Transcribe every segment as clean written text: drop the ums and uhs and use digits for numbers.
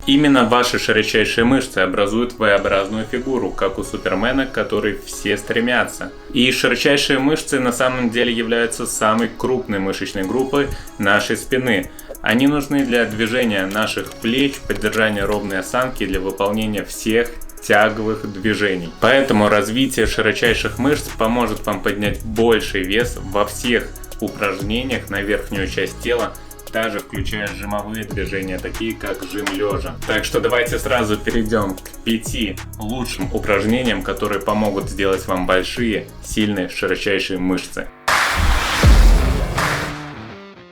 Именно ваши широчайшие мышцы образуют V-образную фигуру, как у Супермена, к которой все стремятся. И широчайшие мышцы на самом деле являются самой крупной мышечной группой нашей спины. Они нужны для движения наших плеч, поддержания ровной осанки, для выполнения всех тяговых движений. Поэтому развитие широчайших мышц поможет вам поднять больший вес во всех упражнениях на верхнюю часть тела, даже включая жимовые движения, такие как жим лежа. Так что давайте сразу перейдем к 5 лучшим упражнениям, которые помогут сделать вам большие, сильные, широчайшие мышцы.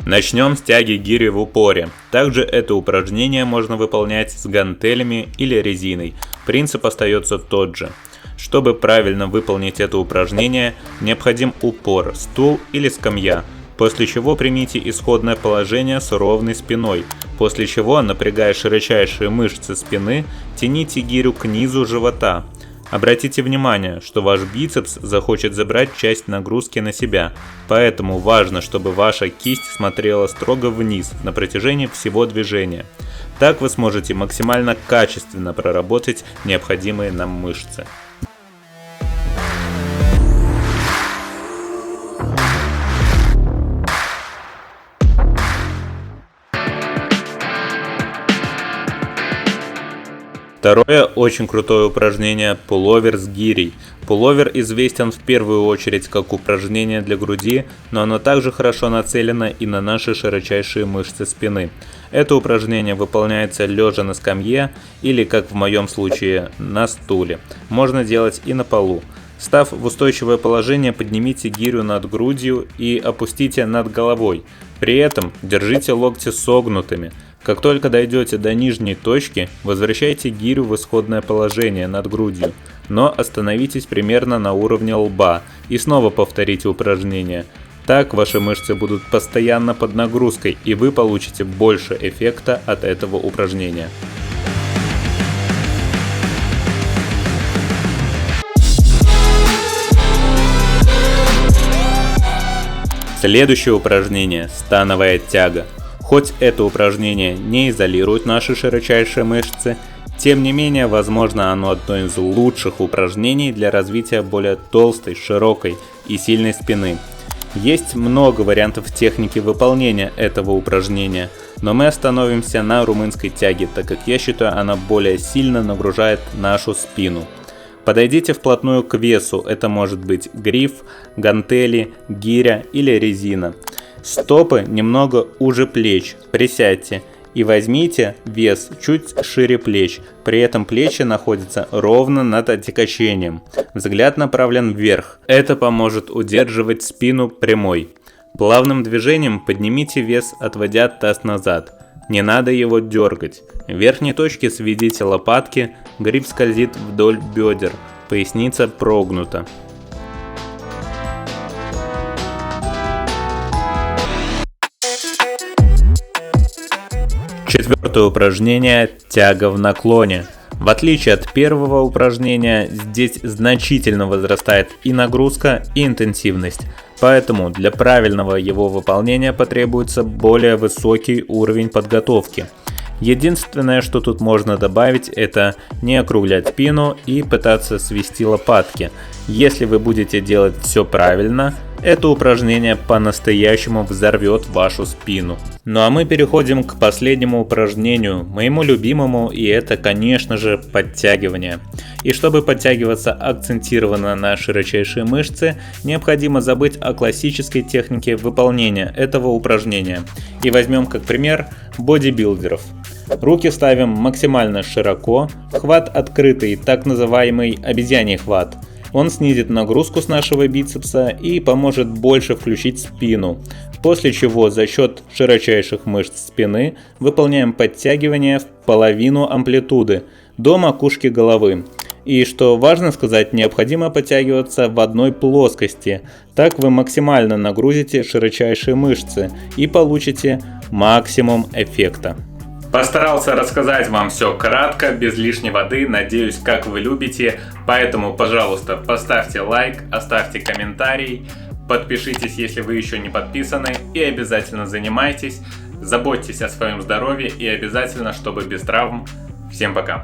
Начнем с тяги гири в упоре. Также это упражнение можно выполнять с гантелями или резиной. Принцип остается тот же. Чтобы правильно выполнить это упражнение, необходим упор, стул или скамья. После чего примите исходное положение с ровной спиной, после чего, напрягая широчайшие мышцы спины, тяните гирю к низу живота. Обратите внимание, что ваш бицепс захочет забрать часть нагрузки на себя, поэтому важно, чтобы ваша кисть смотрела строго вниз на протяжении всего движения. Так вы сможете максимально качественно проработать необходимые нам мышцы. Второе очень крутое упражнение – пуловер с гирей. Пуловер известен в первую очередь как упражнение для груди, но оно также хорошо нацелено и на наши широчайшие мышцы спины. Это упражнение выполняется лежа на скамье или, как в моем случае, на стуле. Можно делать и на полу. Став в устойчивое положение, поднимите гирю над грудью и опустите над головой. При этом держите локти согнутыми. Как только дойдете до нижней точки, возвращайте гирю в исходное положение над грудью, но остановитесь примерно на уровне лба и снова повторите упражнение. Так ваши мышцы будут постоянно под нагрузкой, и вы получите больше эффекта от этого упражнения. Следующее упражнение – становая тяга. Хоть это упражнение не изолирует наши широчайшие мышцы, тем не менее, возможно, оно одно из лучших упражнений для развития более толстой, широкой и сильной спины. Есть много вариантов техники выполнения этого упражнения, но мы остановимся на румынской тяге, так как я считаю, она более сильно нагружает нашу спину. Подойдите вплотную к весу, это может быть гриф, гантели, гиря или резина. Стопы немного уже плеч, присядьте и возьмите вес чуть шире плеч, при этом плечи находятся ровно над отекачением, взгляд направлен вверх, это поможет удерживать спину прямой. Плавным движением поднимите вес, отводя таз назад, не надо его дергать. В верхней точке сведите лопатки, гриф скользит вдоль бедер, поясница прогнута. Четвертое упражнение – тяга в наклоне. В отличие от первого упражнения, здесь значительно возрастает и нагрузка, и интенсивность. Поэтому для правильного его выполнения потребуется более высокий уровень подготовки. Единственное, что тут можно добавить, это не округлять спину и пытаться свести лопатки. Если вы будете делать все правильно, это упражнение по-настоящему взорвет вашу спину. Ну а мы переходим к последнему упражнению, моему любимому, и это, конечно же, подтягивание. И чтобы подтягиваться акцентированно на широчайшие мышцы, необходимо забыть о классической технике выполнения этого упражнения. И возьмем как пример бодибилдеров. Руки ставим максимально широко, хват открытый, так называемый обезьяний хват. Он снизит нагрузку с нашего бицепса и поможет больше включить спину, после чего за счет широчайших мышц спины выполняем подтягивание в половину амплитуды, до макушки головы. И что важно сказать, необходимо подтягиваться в одной плоскости, так вы максимально нагрузите широчайшие мышцы и получите максимум эффекта. Постарался рассказать вам все кратко, без лишней воды, надеюсь, как вы любите, поэтому, пожалуйста, поставьте лайк, оставьте комментарий, подпишитесь, если вы еще не подписаны, и обязательно занимайтесь. Заботьтесь о своем здоровье и обязательно, чтобы без травм. Всем пока!